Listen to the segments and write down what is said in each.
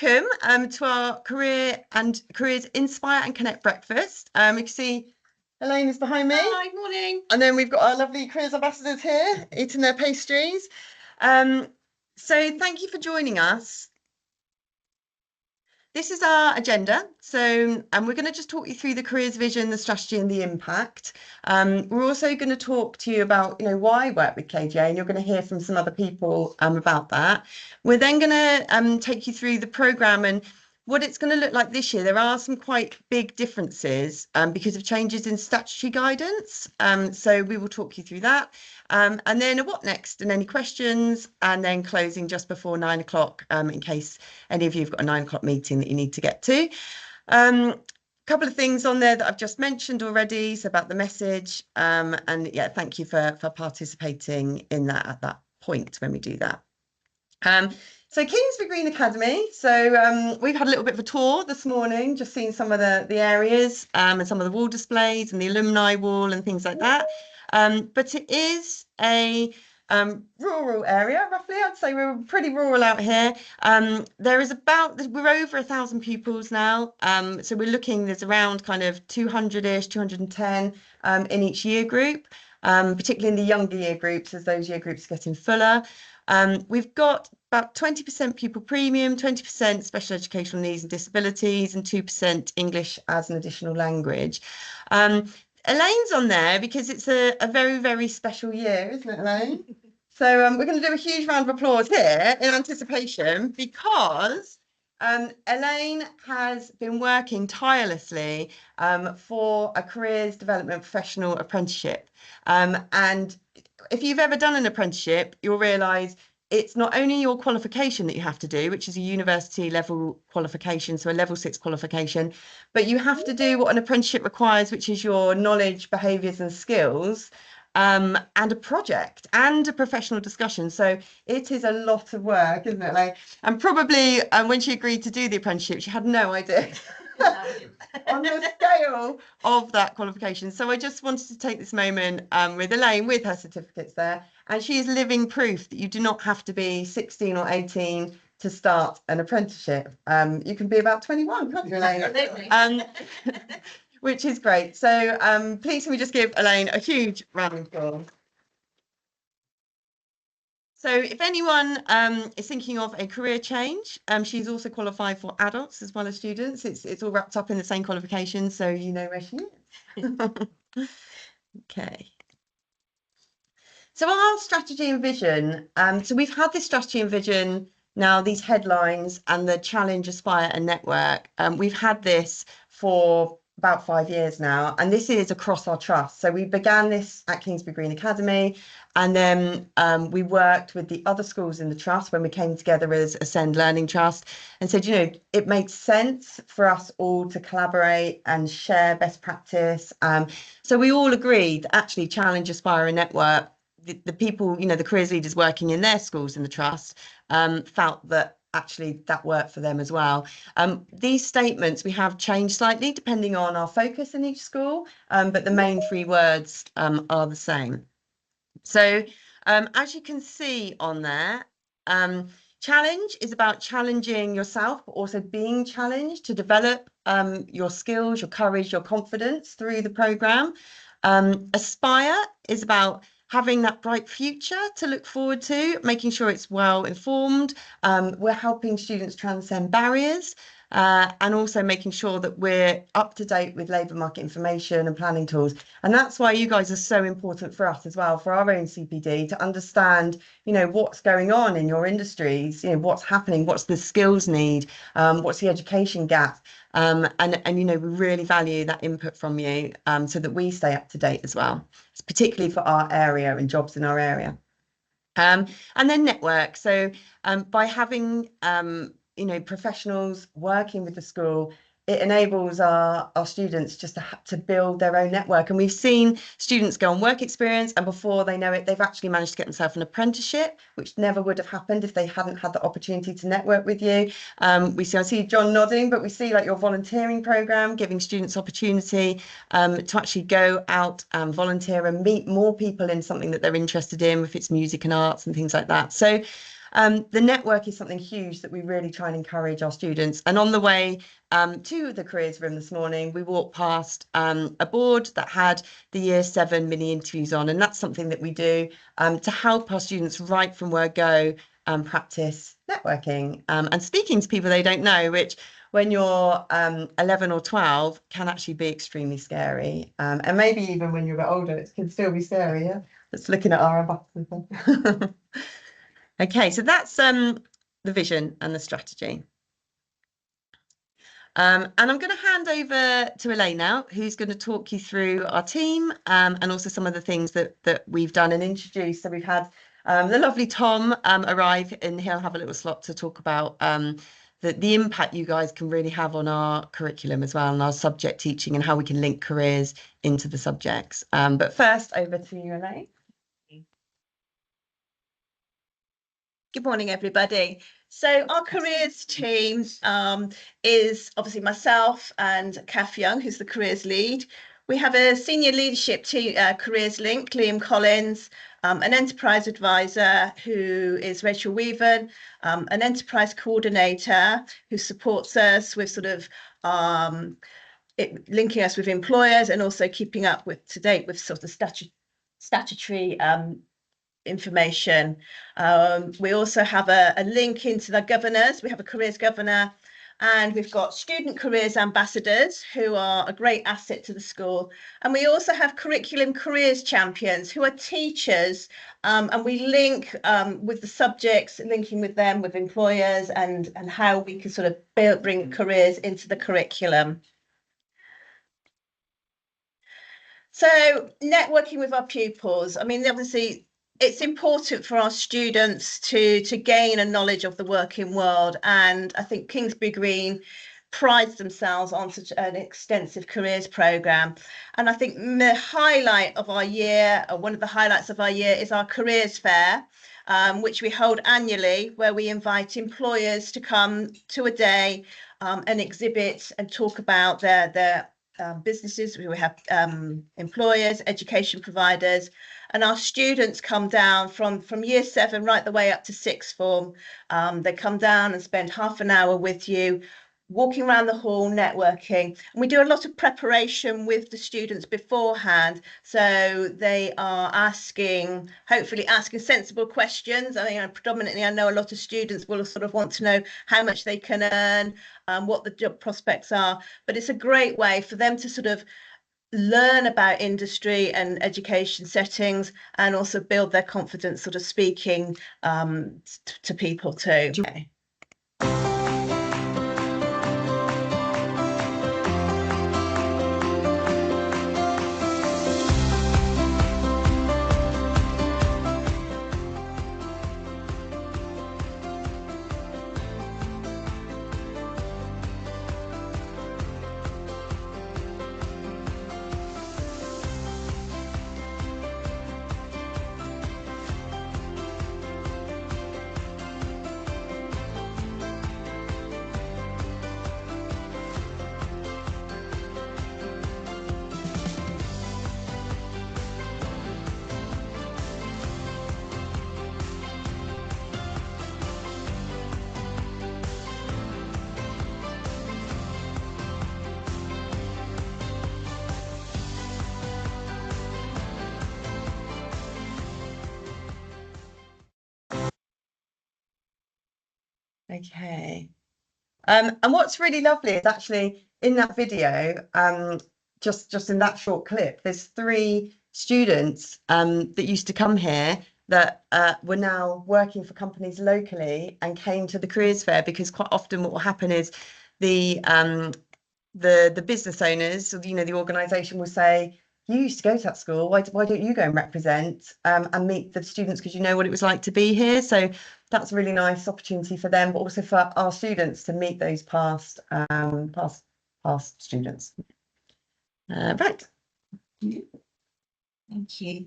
welcome to our Careers Inspire and Connect breakfast. You can see Elaine is behind me. Hi, morning. And then we've got our lovely careers ambassadors here eating their pastries. So thank you for joining us. This is our agenda. So we're going to just talk you through the careers vision, the strategy and the impact. We're also going to talk to you about, why work with KGA, and you're going to hear from some other people about that. We're then going to take you through the programme and what it's going to look like this year. There are some quite big differences because of changes in statutory guidance. So we will talk you through that. And then what next and any questions, and then closing just before 9 o'clock in case any of you have got a 9 o'clock meeting that you need to get to. Couple of things on there that I've just mentioned already, so about the message, and yeah, thank you for participating in that at that point when we do that. So Kingsbury Green Academy, so we've had a little bit of a tour this morning, just seeing some of the areas and some of the wall displays and the alumni wall and things like that. But it is a rural area, roughly. I'd say we're pretty rural out here. We're over 1,000 pupils now. So we're looking, there's around kind of 200-ish, 210 in each year group, particularly in the younger year groups as those year groups are getting fuller. We've got about 20% pupil premium, 20% special educational needs and disabilities, and 2% English as an additional language. Elaine's on there because it's a very, very special year, isn't it, Elaine? So we're going to do a huge round of applause here in anticipation because Elaine has been working tirelessly for a careers development professional apprenticeship. And if you've ever done an apprenticeship, you'll realise it's not only your qualification that you have to do, which is a university level qualification, so a level 6 qualification, but you have to do what an apprenticeship requires, which is your knowledge, behaviours and skills, and a project and a professional discussion. So it is a lot of work, isn't it? Like, and probably when she agreed to do the apprenticeship, she had no idea on the scale of that qualification. So I just wanted to take this moment with Elaine with her certificates there, and she is living proof that you do not have to be 16 or 18 to start an apprenticeship. You can be about 21, can't you, Elaine? Which is great. So please can we just give Elaine a huge round of applause. So if anyone is thinking of a career change, she's also qualified for adults as well as students. It's all wrapped up in the same qualification, so you know where she is. Okay. So our strategy and vision, so we've had this strategy and vision now, these headlines and the challenge, aspire and network. We've had this for about 5 years now, and this is across our trust. So we began this at Kingsbury Green Academy, and then we worked with the other schools in the trust when we came together as Ascend Learning Trust and said, it makes sense for us all to collaborate and share best practice. So we all agreed that actually challenge, aspire and network, the people, the careers leaders working in their schools in the trust felt that actually that worked for them as well. These statements we have changed slightly depending on our focus in each school, but the main 3 words are the same. So as you can see on there, challenge is about challenging yourself, but also being challenged to develop your skills, your courage, your confidence through the programme. Aspire is about having that bright future to look forward to, making sure it's well informed. We're helping students transcend barriers and also making sure that we're up to date with labour market information and planning tools. And that's why you guys are so important for us as well, for our own CPD, to understand, what's going on in your industries, what's happening, what's the skills need, what's the education gap. And we really value that input from you so that we stay up to date as well, particularly for our area and jobs in our area. And then network. So by having, professionals working with the school, it enables our students just to build their own network. And we've seen students go on work experience, and before they know it, they've actually managed to get themselves an apprenticeship, which never would have happened if they hadn't had the opportunity to network with you. I see John nodding, but we see like your volunteering programme, giving students opportunity to actually go out and volunteer and meet more people in something that they're interested in, if it's music and arts and things like that. So The network is something huge that we really try and encourage our students. And on the way to the careers room this morning, we walked past a board that had the Year 7 mini interviews on. And that's something that we do to help our students right from word go practice networking and speaking to people they don't know, which when you're 11 or 12 can actually be extremely scary. And maybe even when you're a bit older, it can still be scary. Yeah, just looking at our ambassadors. Okay, so that's the vision and the strategy. And I'm going to hand over to Elaine now, who's going to talk you through our team and also some of the things that we've done and introduced. So we've had the lovely Tom arrive, and he'll have a little slot to talk about the impact you guys can really have on our curriculum as well, and our subject teaching and how we can link careers into the subjects. But first, over to you, Elaine. Good morning, everybody. So our careers team is obviously myself and Kath Young, who's the careers lead. We have a senior leadership team, careers link, Liam Collins, an enterprise advisor who is Rachel Weaven, an enterprise coordinator who supports us with sort of linking us with employers and also keeping up with to date with sort of statutory information. We also have a link into the governors. We have a careers governor, and we've got student careers ambassadors who are a great asset to the school. And we also have curriculum careers champions who are teachers, and we link with the subjects, linking with them, with employers, and how we can sort of bring careers into the curriculum. So networking with our pupils, I mean, obviously, it's important for our students to gain a knowledge of the working world. And I think Kingsbury Green prides themselves on such an extensive careers programme. And I think the highlight of our year, or one of the highlights of our year, is our careers fair, which we hold annually, where we invite employers to come to a day and exhibit and talk about their businesses. We have employers, education providers, and our students come down from year 7 right the way up to 6th form. They come down and spend half an hour with you, walking around the hall, networking. And we do a lot of preparation with the students beforehand. So they are hopefully asking sensible questions. I mean, predominantly, I know a lot of students will sort of want to know how much they can earn, what the job prospects are. But it's a great way for them to sort of learn about industry and education settings, and also build their confidence sort of speaking to people too. Okay. And what's really lovely is actually in that video, just in that short clip, there's 3 students that used to come here that were now working for companies locally and came to the careers fair, because quite often what will happen is the business owners, or the organisation will say, you used to go to that school, why don't you go and represent and meet the students, because you know what it was like to be here. So that's a really nice opportunity for them, but also for our students to meet those past students. Right. Thank you.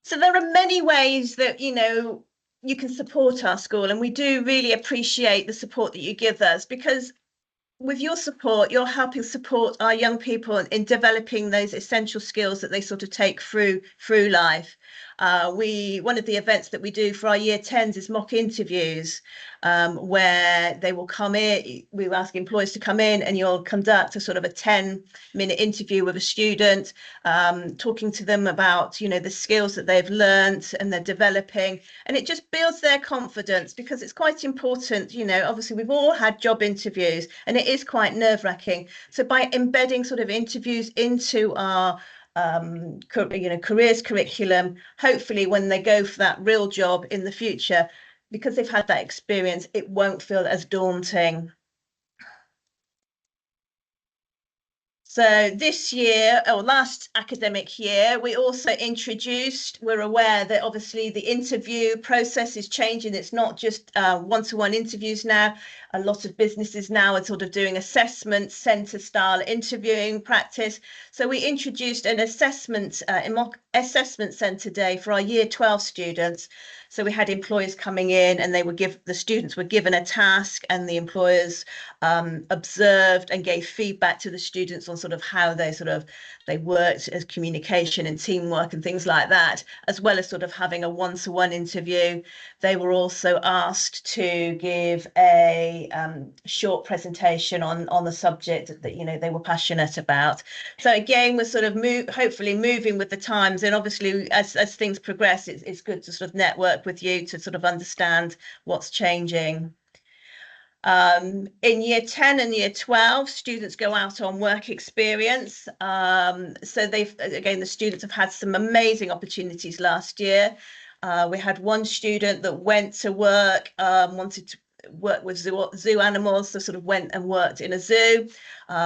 So there are many ways that you can support our school, and we do really appreciate the support that you give us, because with your support, you're helping support our young people in developing those essential skills that they sort of take through life. One of the events that we do for our year 10s is mock interviews, where they will come in. We ask employers to come in, and you'll conduct a sort of a 10-minute interview with a student, talking to them about, you know, the skills that they've learnt and they're developing, and it just builds their confidence, because it's quite important. You know, obviously we've all had job interviews and it is quite nerve-wracking. So by embedding sort of interviews into our careers curriculum, hopefully when they go for that real job in the future, because they've had that experience, it won't feel as daunting. So this year, or last academic year, we also introduced, we're aware that obviously the interview process is changing. It's not just one-to-one interviews now. A lot of businesses now are sort of doing assessment centre style interviewing practice. So we introduced an assessment centre day for our year 12 students. So we had employers coming in, and the students were given a task, and the employers observed and gave feedback to the students on sort of how they worked as communication and teamwork and things like that, as well as sort of having a one-to-one interview. They were also asked to give a short presentation on the subject that, you know, they were passionate about. So again, we're sort of hopefully moving with the times, and obviously as things progress, it's good to sort of network with you to sort of understand what's changing. In year 10 and year 12, students go out on work experience. So the students have had some amazing opportunities last year. We had one student that went to work, wanted to work with zoo animals, so sort of went and worked in a zoo.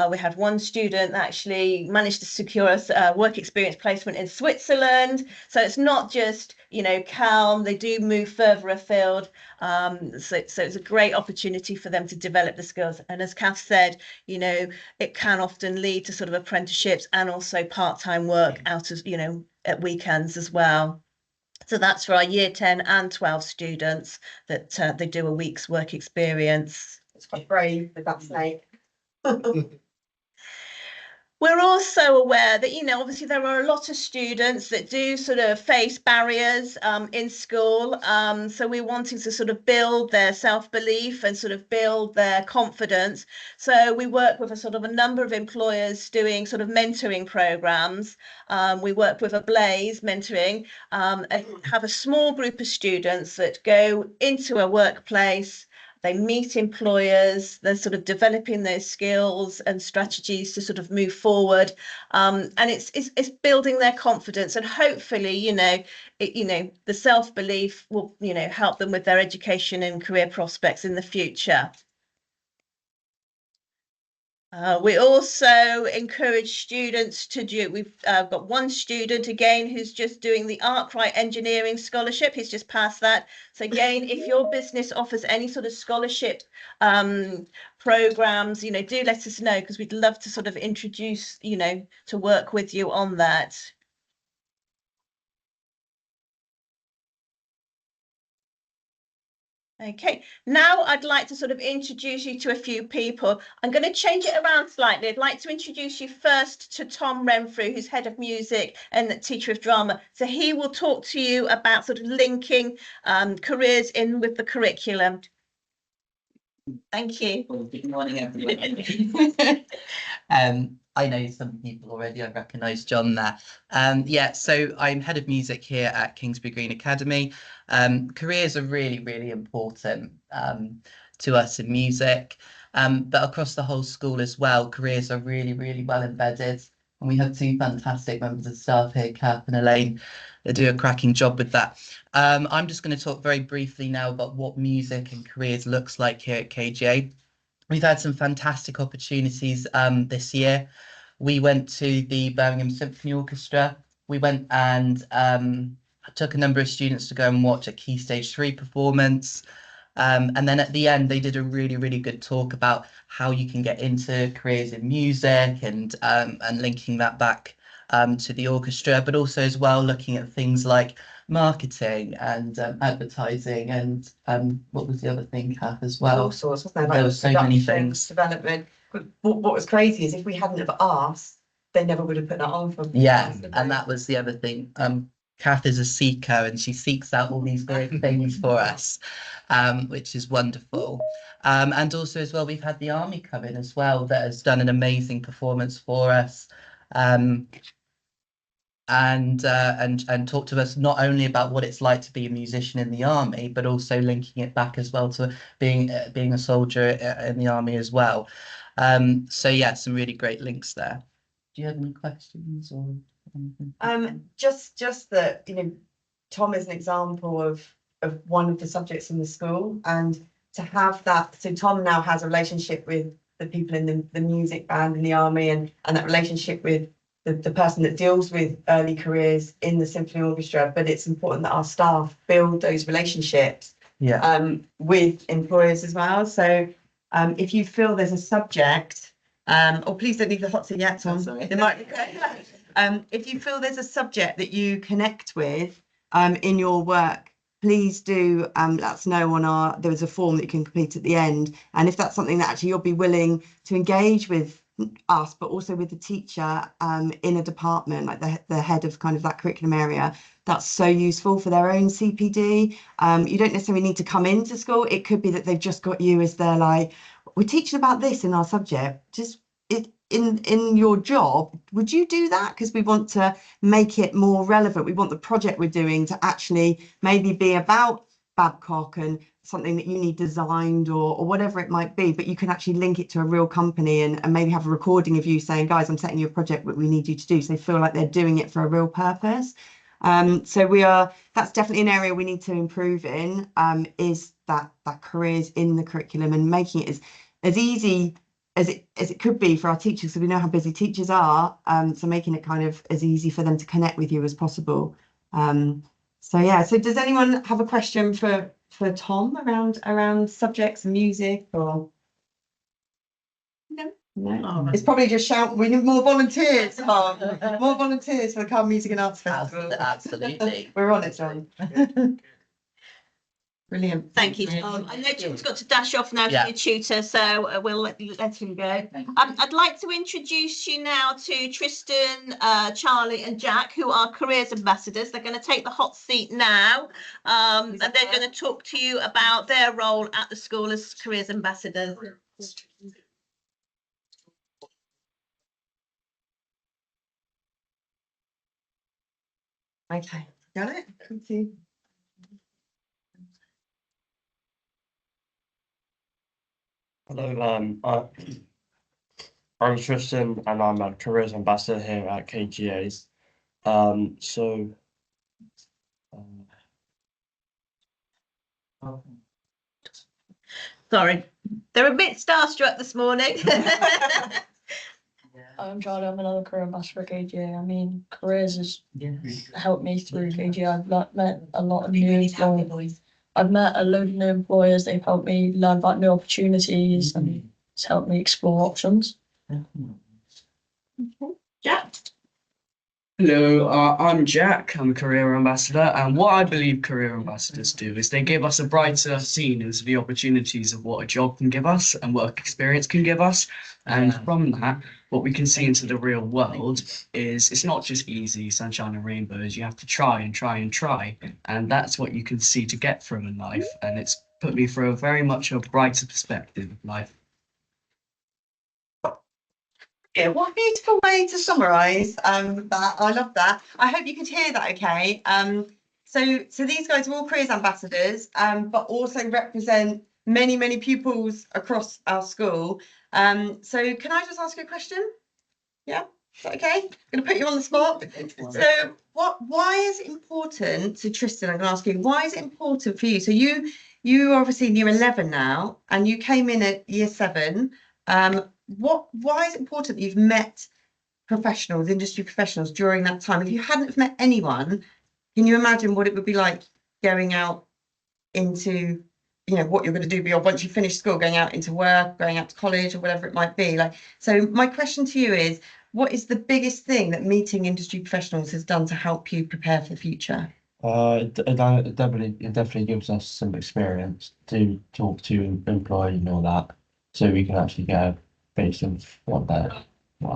We had one student that actually managed to secure a work experience placement in Switzerland. So it's not just, you know, calm, they do move further afield. So it's a great opportunity for them to develop the skills. And as Kath said, you know, it can often lead to sort of apprenticeships and also part-time work out of, you know, at weekends as well. So that's for our year 10 and 12 students, that they do a week's work experience. It's quite brave with that snake. We're also aware that, you know, obviously there are a lot of students that do sort of face barriers in school. So we're wanting to sort of build their self-belief and sort of build their confidence. So we work with a number of employers doing sort of mentoring programs. We work with a Blaze mentoring, and have a small group of students that go into a workplace. They meet employers, they're sort of developing those skills and strategies to sort of move forward. And it's building their confidence, and hopefully, you know, the self-belief will, you know, help them with their education and career prospects in the future. We also encourage students to do, we've got one student again who's just doing the Arkwright Engineering Scholarship. He's just passed that. So again, if your business offers any sort of scholarship programs, you know, do let us know, because we'd love to sort of introduce, you know, to work with you on that. Okay, now I'd like to sort of introduce you to a few people. I'm going to change it around slightly. I'd like to introduce you first to Tom Renfrew, who's head of music and teacher of drama. So he will talk to you about sort of linking careers in with the curriculum. Thank you. Well, good morning, everybody. I know some people already. I recognise John there. Yeah, so I'm head of music here at Kingsbury Green Academy. Careers are really, really important to us in music, but across the whole school as well, careers are really, really well embedded. And we have two fantastic members of staff here, Kath and Elaine, that do a cracking job with that. I'm just going to talk very briefly now about what music and careers looks like here at KGA. We've had some fantastic opportunities this year. We went to the Birmingham Symphony Orchestra. We went and took a number of students to go and watch a Key Stage 3 performance. And then at the end, they did a really, really good talk about how you can get into careers in music and linking that back to the orchestra, but also as well looking at things like marketing and advertising and what was the other thing, Kath, as well? All sorts, wasn't there? There were so many things. Development. What was crazy is if we hadn't have asked, they never would have put that on for Yeah, and that was the other thing. Kath is a seeker and she seeks out all these great things for us, which is wonderful. And also as well, we've had the army come in as well that has done an amazing performance for us. And talk to us not only about what it's like to be a musician in the army, but also linking it back as well to being a soldier in the army as well. So yeah, some really great links there. Do you have any questions or anything? Just that, you know, Tom is an example of one of the subjects in the school, and to have that, so Tom now has a relationship with the people in the music band in the army, and that relationship with the person that deals with early careers in the symphony orchestra. But it's important that our staff build those relationships with employers as well. So if you feel there's a subject, or please don't leave the hot seat yet, Tom. Sorry. If you feel there's a subject that you connect with in your work, please do let us know on there is a form that you can complete at the end. And if that's something that actually you'll be willing to engage with us, but also with the teacher in a department, like the head of kind of that curriculum area, that's so useful for their own CPD. You don't necessarily need to come into school. It could be that they've just got you as their, like, we're teaching about this in our subject. Just in your job, would you do that? Because we want to make it more relevant. We want the project we're doing to actually maybe be about Babcock and something that you need designed or whatever it might be, but you can actually link it to a real company and maybe have a recording of you saying, guys, I'm setting you a project that we need you to do, so they feel like they're doing it for a real purpose. So that's definitely an area we need to improve in, is that careers in the curriculum and making it as easy as it could be for our teachers, so we know how busy teachers are, so making it kind of as easy for them to connect with you as possible. So yeah, so does anyone have a question for Tom around subjects and music, or no? Oh, It's probably just shout, we need more volunteers, Tom. More volunteers for the Carl Music and Arts Festival. Absolutely. We're on it, John. Brilliant. thank you, Tom. I know Tom's got to dash off now Yeah. to your tutor, so we'll let him go. I'd like to introduce you now to Tristan, Charlie and Jack, who are careers ambassadors. They're going to take the hot seat now, and they're going to talk to you about their role at the school as careers ambassadors. Okay, got it? Thank you. Hello, I'm Tristan and I'm a careers ambassador here at KGA. Sorry, they're a bit starstruck this morning. I'm Charlie, I'm another career ambassador at KGA. I mean, careers has helped me through KGA. I've met a lot of new employers. I've met a load of new employers. They've helped me learn about new opportunities and it's helped me explore options. Jack. Hello, I'm Jack. I'm a career ambassador, and what I believe career ambassadors do is they give us a brighter scene into the opportunities of what a job can give us and work experience can give us. And from that, what we can see into the real world is it's not just easy sunshine and rainbows. You have to try and try and try, and that's what you can see to get through in life. And it's put me through a very much a brighter perspective of life. Yeah, what a beautiful way to summarise that. I love that. I hope you could hear that okay. So these guys are all careers ambassadors, but also represent many pupils across our school. So can I just ask you a question? Yeah, is that okay? I'm going to put you on the spot. So why is it important, so Tristan, I'm going to ask you, why is it important for you? So you are obviously in year 11 now, and you came in at year 7. Why is it important that you've met professionals, industry professionals during that time? If you hadn't have met anyone, can you imagine what it would be like going out into, you know, what you're going to do beyond once you finish school, going out into work, going out to college or whatever it might be? Like, so my question to you is, what is the biggest thing that meeting industry professionals has done to help you prepare for the future? it definitely gives us some experience to talk to employees and all that, so we can actually get a base of what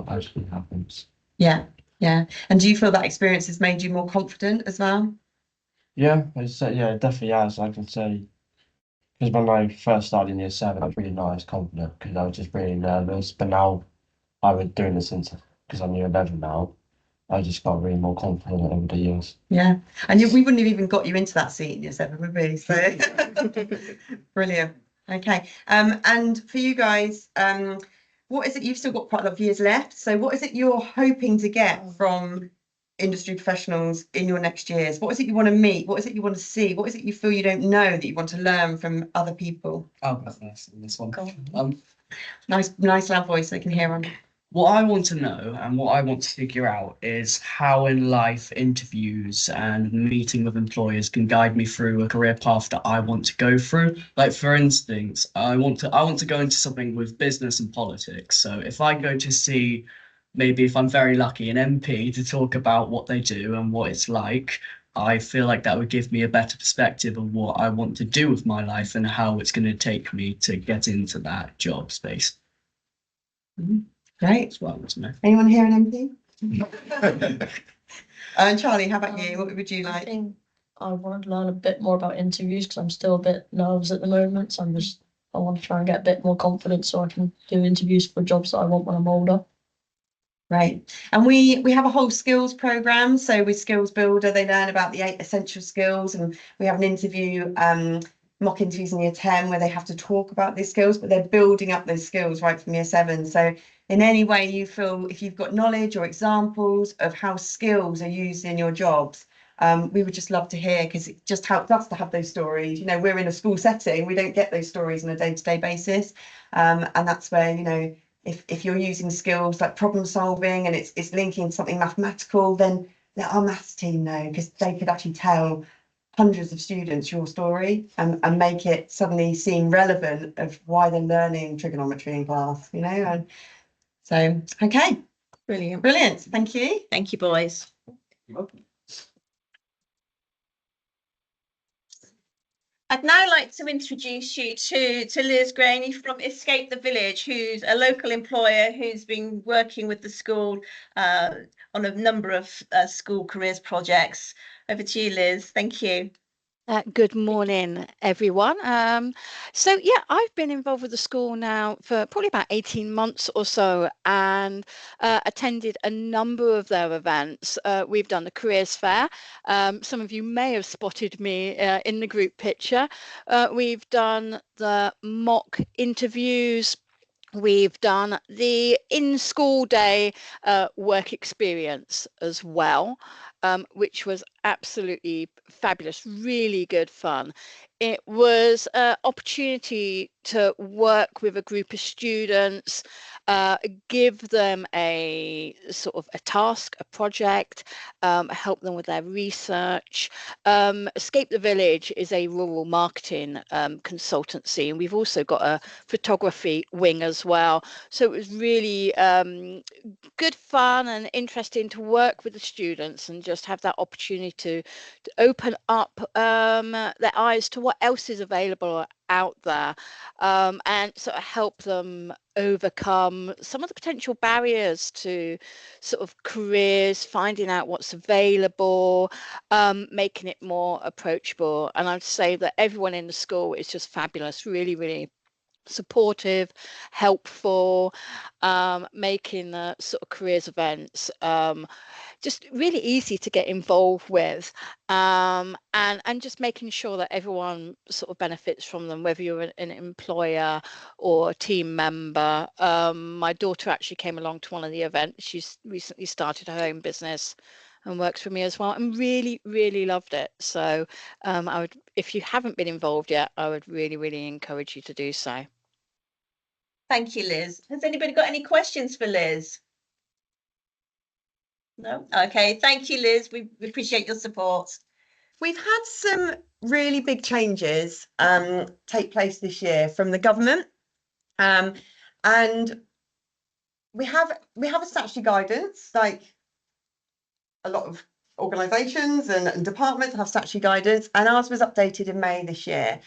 actually happens. Yeah, Yeah. And do you feel that experience has made you more confident as well? Yeah, it definitely has. I can say because when I first started in year seven, I was really nice, confident because I was just really nervous. But now I've been doing this since because I'm year 11 now. I just got really more confident over the years. Yeah. And we wouldn't have even got you into that seat in year seven, would we? So brilliant. Okay. And for you guys, what is it? You've still got quite a lot of years left. So what is it you're hoping to get from industry professionals in your next years? What is it you want to meet? What is it you want to see? What is it you feel you don't know that you want to learn from other people? I'll go first on this one. Go on. Nice loud voice so I can hear on. What I want to know and what I want to figure out is how in life interviews and meeting with employers can guide me through a career path that I want to go through. Like for instance, I want to go into something with business and politics. So if I go to see maybe if I'm very lucky an MP to talk about what they do and what it's like, I feel like that would give me a better perspective of what I want to do with my life and how it's going to take me to get into that job space. Great. That's what I want to know. Anyone hearing anything? And Charlie, how about you? What would you I like? think I want to learn a bit more about interviews because I'm still a bit nervous at the moment. So I want to try and get a bit more confidence so I can do interviews for jobs that I want when I'm older. Right. And we have a whole skills program. So with Skills Builder, they learn about the 8 essential skills, and we have an interview, mock interviews in year 10 where they have to talk about these skills, but they're building up those skills right from year 7. So in any way you feel, if you've got knowledge or examples of how skills are used in your jobs, we would just love to hear, because it just helps us to have those stories. You know, we're in a school setting, we don't get those stories on a day-to-day basis. And that's where, you know, if you're using skills like problem solving and it's linking something mathematical, then let our maths team know, because they could actually tell hundreds of students your story and make it suddenly seem relevant of why they're learning trigonometry in class, you know. And so, okay, brilliant. Thank you. Thank you, boys. I'd now like to introduce you to Liz Graney from Escape the Village, who's a local employer who's been working with the school on a number of school careers projects. Over to you, Liz. Thank you. Good morning, everyone. So yeah, I've been involved with the school now for probably about 18 months or so, and attended a number of their events. We've done the careers fair. Some of you may have spotted me in the group picture. We've done the mock interviews. We've done the in-school day work experience as well, which was absolutely fabulous, really good fun. It was an opportunity to work with a group of students, give them a sort of a task, a project, help them with their research. Escape the Village is a rural marketing consultancy, and we've also got a photography wing as well. So it was really good fun and interesting to work with the students and just have that opportunity to open up their eyes to what else is available out there, and sort of help them overcome some of the potential barriers to sort of careers, finding out what's available, making it more approachable. And I'd say that everyone in the school is just fabulous, really, really supportive, helpful, making the sort of careers events just really easy to get involved with, and just making sure that everyone sort of benefits from them, whether you're an employer or a team member. My daughter actually came along to one of the events. She's recently started her own business and works for me as well, and really, really loved it. So I would, if you haven't been involved yet, I would really, really encourage you to do so. Thank you, Liz. Has anybody got any questions for Liz? No? Okay, thank you, Liz. We appreciate your support. We've had some really big changes take place this year from the government, and we have a statutory guidance, like a lot of organisations and departments have statutory guidance, and ours was updated in May this year.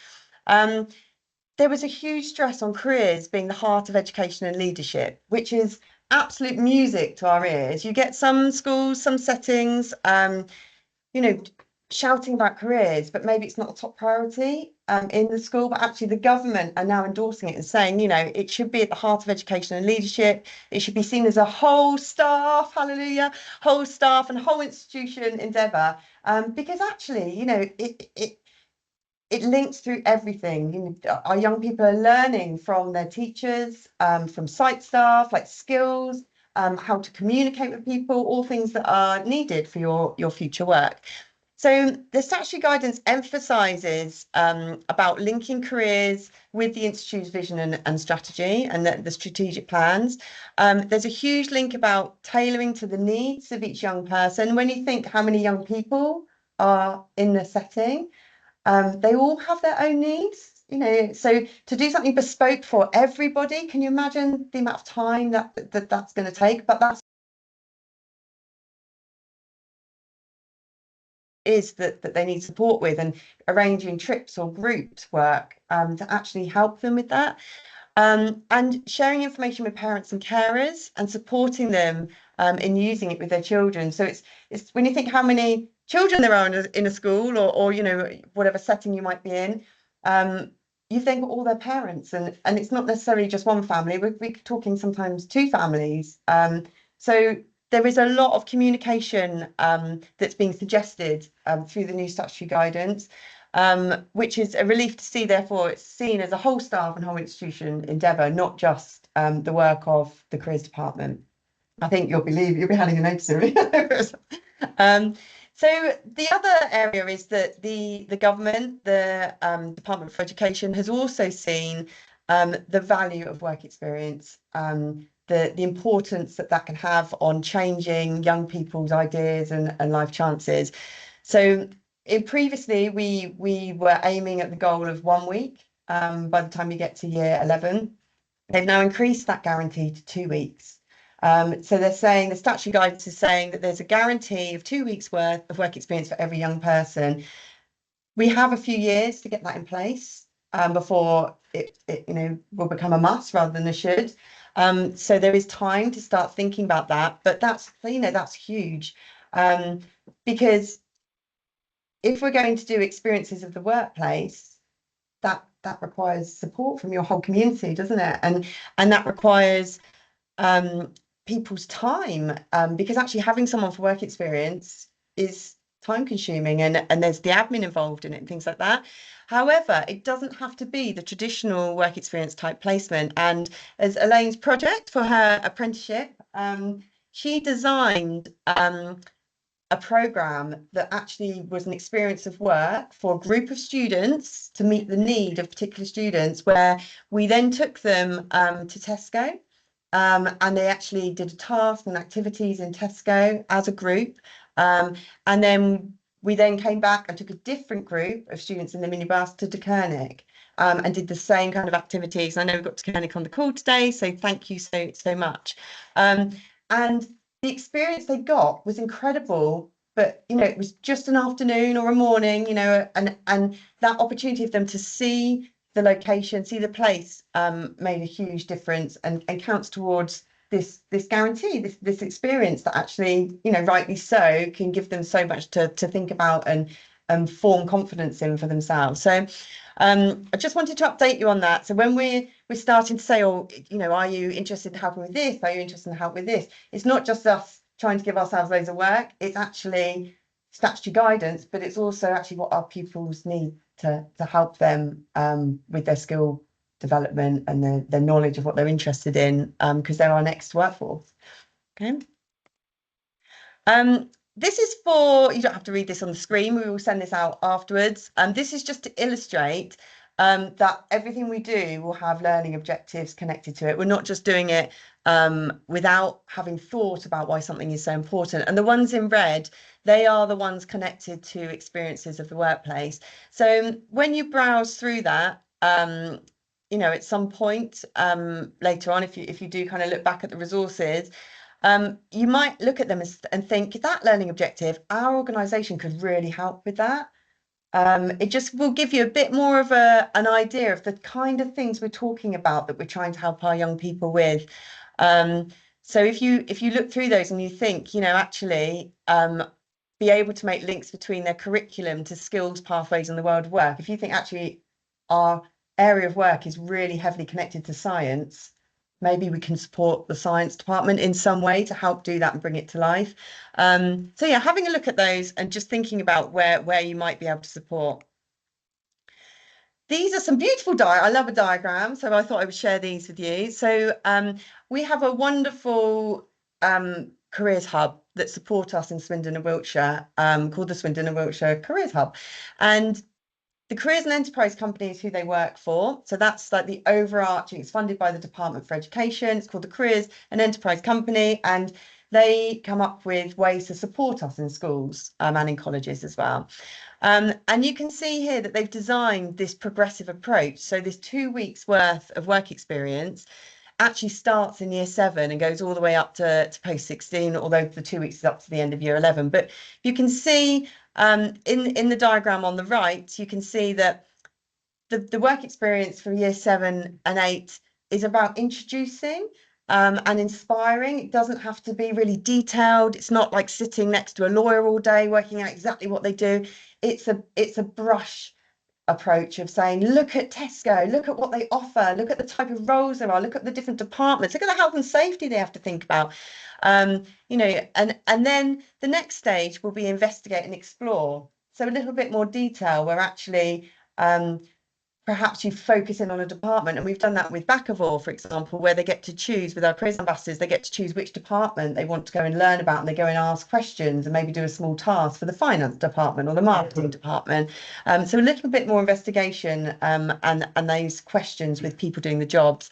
There was a huge stress on careers being the heart of education and leadership, which is absolute music to our ears. You get some schools, some settings, you know, shouting about careers, but maybe it's not the top priority in the school. But actually, the government are now endorsing it and saying, you know, it should be at the heart of education and leadership. It should be seen as a whole staff, hallelujah, whole staff and whole institution endeavour. Because actually, you know, it links through everything. You know, our young people are learning from their teachers, from site staff, like skills, how to communicate with people, all things that are needed for your future work. So the statutory guidance emphasises about linking careers with the Institute's vision and strategy and the strategic plans. There's a huge link about tailoring to the needs of each young person. When you think how many young people are in the setting, they all have their own needs, you know, so to do something bespoke for everybody, can you imagine the amount of time that's going to take? But that's is that they need support with, and arranging trips or groups work to actually help them with that. And sharing information with parents and carers and supporting them in using it with their children. So it's when you think how many children there are in a school or you know, whatever setting you might be in, you've then got all their parents, and it's not necessarily just one family. We're talking sometimes two families. So there is a lot of communication that's being suggested through the new statutory guidance. Which is a relief to see. Therefore, it's seen as a whole staff and whole institution endeavour, not just the work of the careers department. I think you'll be handing a note soon. So the other area is that the government, the Department for Education, has also seen the value of work experience, the importance that can have on changing young people's ideas and life chances. So previously, we were aiming at the goal of 1 week by the time you get to year 11. They've now increased that guarantee to 2 weeks. So they're saying the statutory guidance is saying that there's a guarantee of 2 weeks worth of work experience for every young person. We have a few years to get that in place before it you know, will become a must rather than a should. So there is time to start thinking about that, but that's, you know, that's huge because if we're going to do experiences of the workplace, that requires support from your whole community, doesn't it? And that requires people's time, because actually having someone for work experience is time consuming, and there's the admin involved in it and things like that. However, it doesn't have to be the traditional work experience type placement. And as Elaine's project for her apprenticeship, she designed a program that actually was an experience of work for a group of students to meet the need of particular students, where we then took them to Tesco, and they actually did a task and activities in Tesco as a group, and then we then came back and took a different group of students in the minibus to Deceuninck, and did the same kind of activities. I know we've got Deceuninck on the call today, so thank you so much. And the experience they got was incredible, but you know, it was just an afternoon or a morning, you know, and that opportunity of them to see the location, see the place, made a huge difference, and counts towards this guarantee, this experience that actually, you know, rightly so, can give them so much to think about and form confidence in for themselves. So I just wanted to update you on that. So when we're starting to say, oh, you know, are you interested in helping with this? Are you interested in help with this? It's not just us trying to give ourselves loads of work. It's actually statutory guidance, but it's also actually what our pupils need to help them with their skill development and their knowledge of what they're interested in, because they're our next workforce. Okay. This is for, you don't have to read this on the screen, we will send this out afterwards. This is just to illustrate that everything we do will have learning objectives connected to it. We're not just doing it without having thought about why something is so important. And the ones in red, they are the ones connected to experiences of the workplace. So when you browse through that, you know, at some point later on, if you do kind of look back at the resources, you might look at them and think that learning objective, our organisation could really help with that. It just will give you a bit more of an idea of the kind of things we're talking about that we're trying to help our young people with. So if you look through those and you think, actually, be able to make links between their curriculum to skills pathways in the world of work. If you think actually our area of work is really heavily connected to science, maybe we can support the science department in some way to help do that and bring it to life. So yeah, having a look at those and just thinking about where you might be able to support. These are some beautiful I love a diagram, so I thought I would share these with you. So we have a wonderful careers hub that support us in Swindon and Wiltshire, called the Swindon and Wiltshire Careers Hub. And the careers and enterprise company is who they work for. So that's like the overarching, it's funded by the Department for Education. It's called the Careers and Enterprise Company. And they come up with ways to support us in schools and in colleges as well. And you can see here that they've designed this progressive approach. So this 2 weeks worth of work experience actually starts in year 7 and goes all the way up to post 16, although the 2 weeks is up to the end of year 11. But you can see in the diagram on the right, you can see that the work experience for year 7 and 8 is about introducing and inspiring. It doesn't have to be really detailed. It's not like sitting next to a lawyer all day working out exactly what they do. It's a brush approach of saying, look at Tesco, look at what they offer, look at the type of roles there are, look at the different departments, look at the health and safety they have to think about. And then the next stage will be investigate and explore. So a little bit more detail where actually perhaps you focus in on a department, and we've done that with Bakkavor, for example, where they get to choose with our careers ambassadors, they get to choose which department they want to go and learn about, and they go and ask questions and maybe do a small task for the finance department or the marketing department. So a little bit more investigation and those questions with people doing the jobs.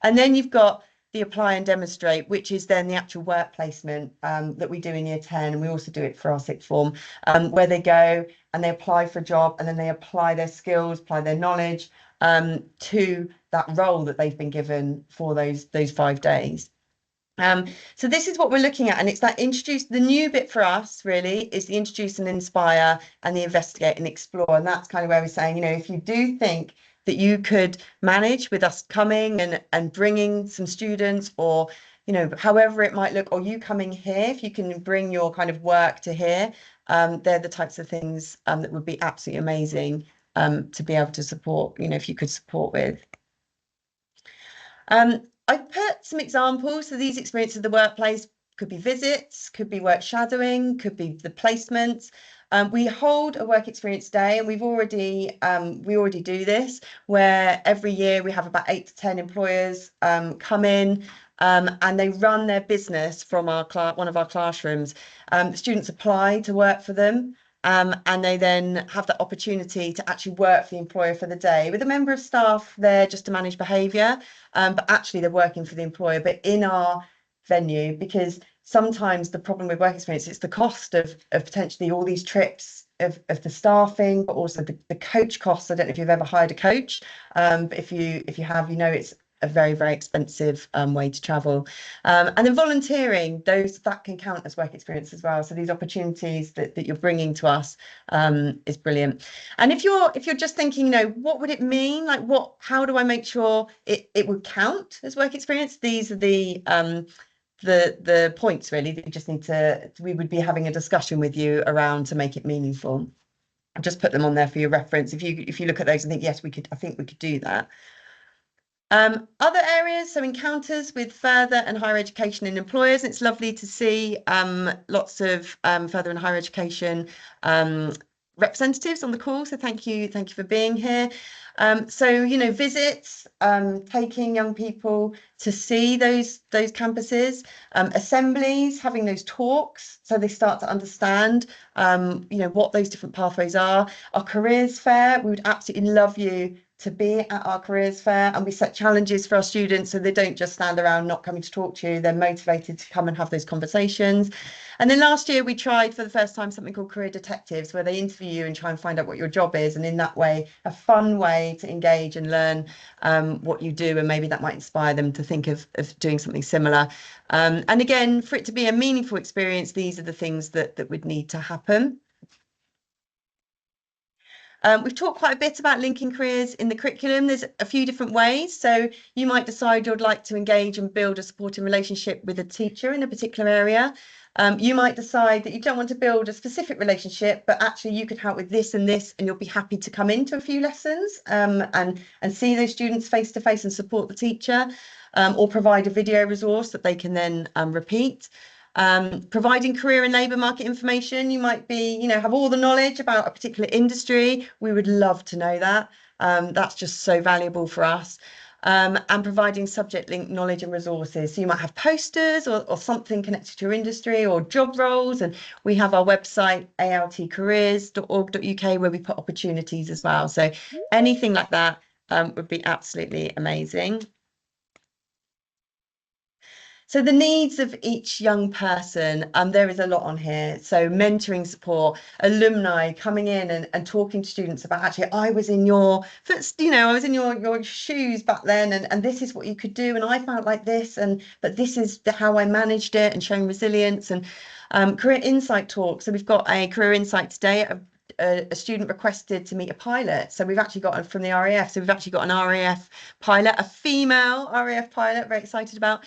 And then you've got the apply and demonstrate, which is then the actual work placement that we do in year 10, and we also do it for our sixth form, where they go and they apply for a job, and then they apply their skills, apply their knowledge to that role that they've been given for those 5 days. So this is what we're looking at, and it's that introduce. The new bit for us really is the introduce and inspire and the investigate and explore, and that's kind of where we're saying, if you do think that you could manage with us coming and bringing some students, or however it might look, or you coming here, if you can bring your kind of work to here, they're the types of things that would be absolutely amazing to be able to support, if you could support with. I've put some examples. So these experiences of the workplace could be visits, could be work shadowing, could be the placements. We hold a work experience day, and we already do this, where every year we have about 8 to 10 employers come in and they run their business from one of our classrooms. Students apply to work for them. And they then have the opportunity to actually work for the employer for the day with a member of staff there just to manage behaviour, but actually they're working for the employer, but in our venue, because sometimes the problem with work experience is the cost of potentially all these trips of the staffing, but also the coach costs. I don't know if you've ever hired a coach, but if you have, it's a very, very expensive way to travel. And then volunteering, that can count as work experience as well. So these opportunities that you're bringing to us is brilliant. And if you're just thinking, what would it mean? Like how do I make sure it would count as work experience? These are the points really that we would be having a discussion with you around to make it meaningful. I'll just put them on there for your reference. If you look at those and think, yes, I think we could do that. Other areas, so encounters with further and higher education and employers. It's lovely to see lots of further and higher education representatives on the call. So thank you for being here. So visits, taking young people to see those campuses, assemblies, having those talks so they start to understand what those different pathways are. Our careers fair, we would absolutely love you to be at our careers fair, and we set challenges for our students so they don't just stand around not coming to talk to you. They're motivated to come and have those conversations. And then last year we tried for the first time something called Career Detectives, where they interview you and try and find out what your job is, and in that way a fun way to engage and learn what you do, and maybe that might inspire them to think of doing something similar. And again, for it to be a meaningful experience, these are the things that would need to happen. We've talked quite a bit about linking careers in the curriculum. There's a few different ways. So you might decide you'd like to engage and build a supporting relationship with a teacher in a particular area. You might decide that you don't want to build a specific relationship, but actually you could help with this, and you'll be happy to come into a few lessons and see those students face to face and support the teacher, or provide a video resource that they can then repeat. Providing career and labour market information. You might be, have all the knowledge about a particular industry. We would love to know that. That's just so valuable for us. And providing subject linked knowledge and resources. So you might have posters or something connected to your industry or job roles. And we have our website, altcareers.org.uk, where we put opportunities as well. So anything like that would be absolutely amazing. So the needs of each young person, there is a lot on here. So mentoring support, alumni coming in and talking to students about, actually, I was in your shoes back then, and this is what you could do, and I felt like this, but this is how I managed it, and showing resilience. And career insight talk. So we've got a career insight today. A student requested to meet a pilot, so we've actually got from the RAF. So we've actually got an RAF pilot, a female RAF pilot, very excited about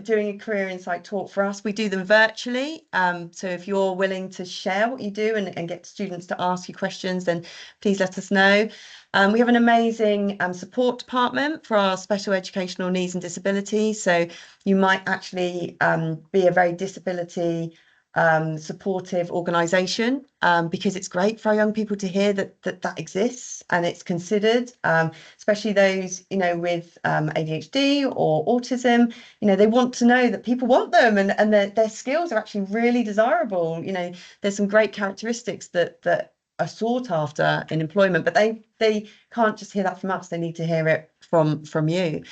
doing a career insight talk for us. We do them virtually, so if you're willing to share what you do and get students to ask you questions, then please let us know. We have an amazing support department for our special educational needs and disabilities. So you might actually be a very disability supportive organisation, because it's great for our young people to hear that exists and it's considered, especially those with ADHD or autism. They want to know that people want them, and their skills are actually really desirable. There's some great characteristics that are sought after in employment, but they can't just hear that from us. They need to hear it from you.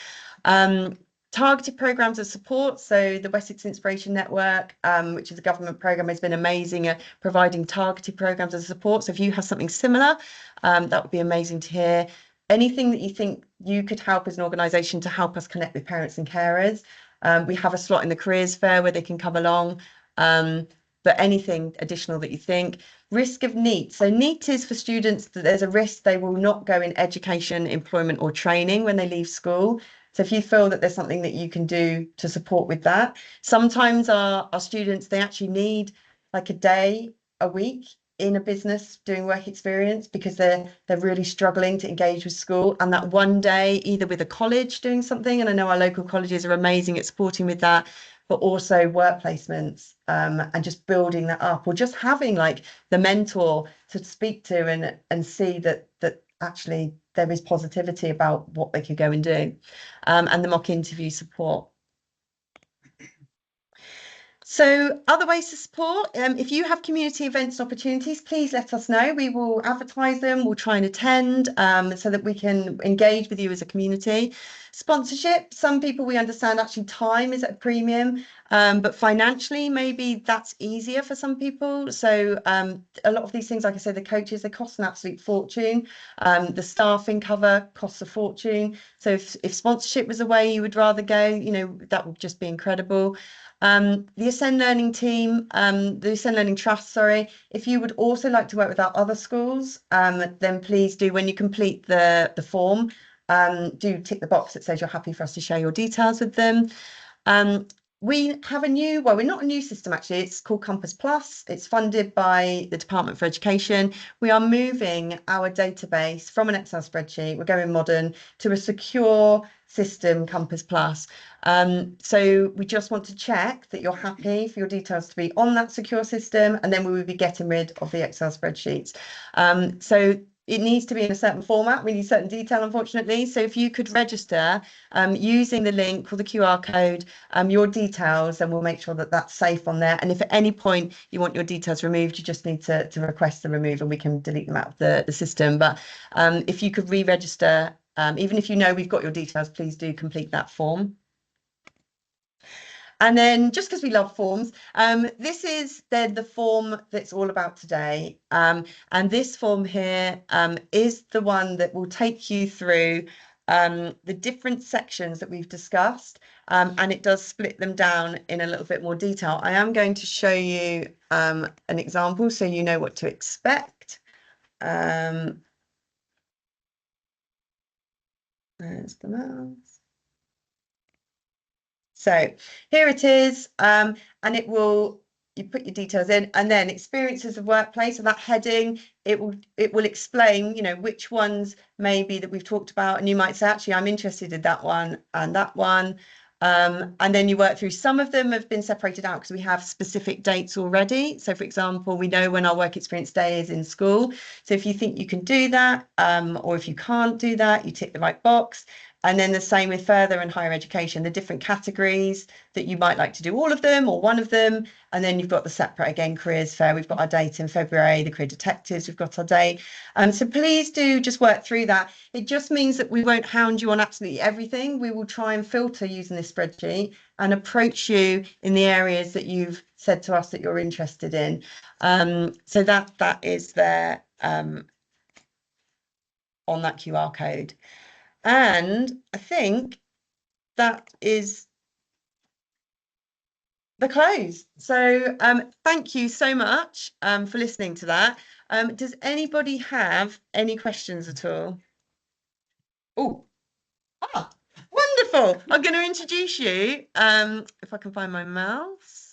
Targeted programs of support. So the Wessex Inspiration Network, which is a government program, has been amazing at providing targeted programs of support. So if you have something similar, that would be amazing to hear. Anything that you think you could help as an organisation to help us connect with parents and carers. We have a slot in the careers fair where they can come along. But anything additional that you think. Risk of NEET. So NEET is for students that there's a risk they will not go in education, employment or training when they leave school. So if you feel that there's something that you can do to support with that. Sometimes our students, they actually need like a day a week in a business doing work experience because they're really struggling to engage with school, and that one day either with a college doing something, and I know our local colleges are amazing at supporting with that, but also work placements, and just building that up, or just having like the mentor to speak to and see that actually there is positivity about what they could go and do, and the mock interview support. So other ways to support, if you have community events and opportunities, please let us know. We will advertise them, we'll try and attend, so that we can engage with you as a community. Sponsorship, some people, we understand actually time is at a premium, but financially maybe that's easier for some people. So a lot of these things, like I said, the coaches, they cost an absolute fortune. The staffing cover costs a fortune. So if sponsorship was a way you would rather go, that would just be incredible. The Ascend Learning team, the Ascend Learning Trust, sorry, if you would also like to work with our other schools, then please do, when you complete the form, do tick the box that says you're happy for us to share your details with them. We have we're not a new system actually, it's called Compass Plus. It's funded by the Department for Education. We are moving our database from an Excel spreadsheet, we're going modern, to a secure system, Compass Plus. So we just want to check that you're happy for your details to be on that secure system, and then we will be getting rid of the Excel spreadsheets. So it needs to be in a certain format. We need certain detail, unfortunately. So if you could register using the link or the QR code, your details, then we'll make sure that that's safe on there. And if at any point you want your details removed, you just need to request the remove and we can delete them out of the system. But if you could re-register, even if we've got your details, please do complete that form. And then, just because we love forms, this is the form that's all about today. And this form here is the one that will take you through the different sections that we've discussed, and it does split them down in a little bit more detail. I am going to show you an example so you know what to expect. There's the mouse. So here it is, and it will, you put your details in, and then experiences of workplace. So that heading, it will explain, you know, which ones maybe that we've talked about, and you might say, actually, I'm interested in that one and that one. And then you work through. Some of them have been separated out because we have specific dates already. So, for example, we know when our work experience day is in school. So if you think you can do that, or if you can't do that, you tick the right box. And then the same with further and higher education, the different categories that you might like to do all of them or one of them. And then you've got the separate, again, careers fair. We've got our date in February, the career detectives, we've got our date. So please do just work through that. It just means that we won't hound you on absolutely everything. We will try and filter using this spreadsheet and approach you in the areas that you've said to us that you're interested in. So that is there on that QR code. And I think that is the close. So thank you so much for listening to that. Does anybody have any questions at all? Oh, wonderful. I'm going to introduce you, if I can find my mouse.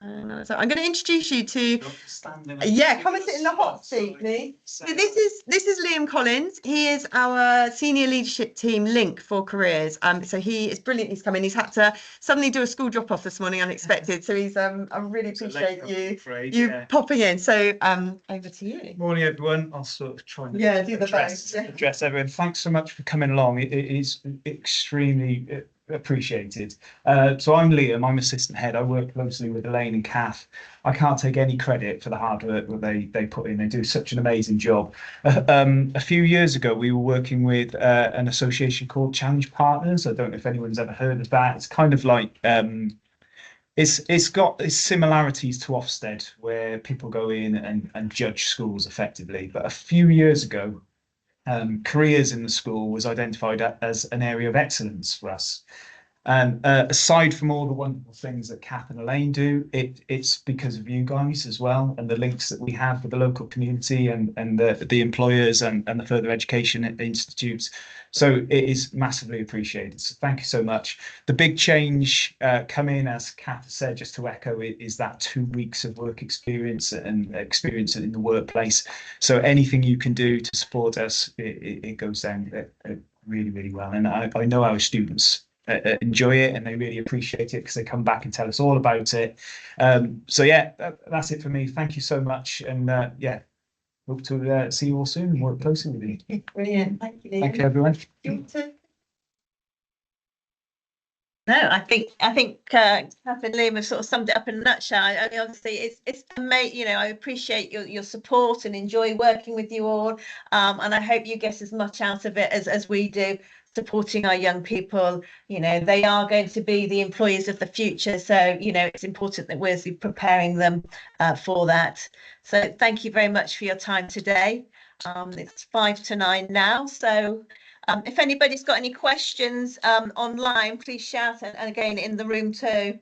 So I'm going to introduce you to, come and sit in the hot seat, please. So this is Liam Collins. He is our senior leadership team link for careers. So he is brilliant. He's come in. He's had to suddenly do a school drop off this morning, unexpected. So he's I really appreciate you popping in. So over to you. Morning, everyone. I'll sort of try and do the address everyone. Thanks so much for coming along. It is extremely appreciated. So I'm Liam. I'm assistant head. I work closely with Elaine and Kath. I can't take any credit for the hard work that they put in. They do such an amazing job. A few years ago, we were working with an association called Challenge Partners. I don't know if anyone's ever heard of that. It's kind of like it's got its similarities to Ofsted, where people go in and judge schools effectively. But a few years ago, careers in the school was identified as an area of excellence for us. And aside from all the wonderful things that Kath and Elaine do, it's because of you guys as well, and the links that we have with the local community and the employers and the further education institutes. So it is massively appreciated. So thank you so much. The big change coming, as Kath said, just to echo it, is that 2 weeks of work experience and experience in the workplace. So anything you can do to support us, it goes down really, really well. And I know our students enjoy it and they really appreciate it because they come back and tell us all about it. So yeah, that's it for me. Thank you so much, and hope to see you all soon and work closely with you. Brilliant. Thank you, Liam. Thank you, everyone. No, I think Kath and Liam have sort of summed it up in a nutshell. I mean, obviously, it's amazing. You know, I appreciate your support and enjoy working with you all, and I hope you get as much out of it as we do, supporting our young people. You know, they are going to be the employees of the future, so you know it's important that we're preparing them for that. So thank you very much for your time today. It's 5 to 9 now, so. If anybody's got any questions online, please shout, and again in the room too.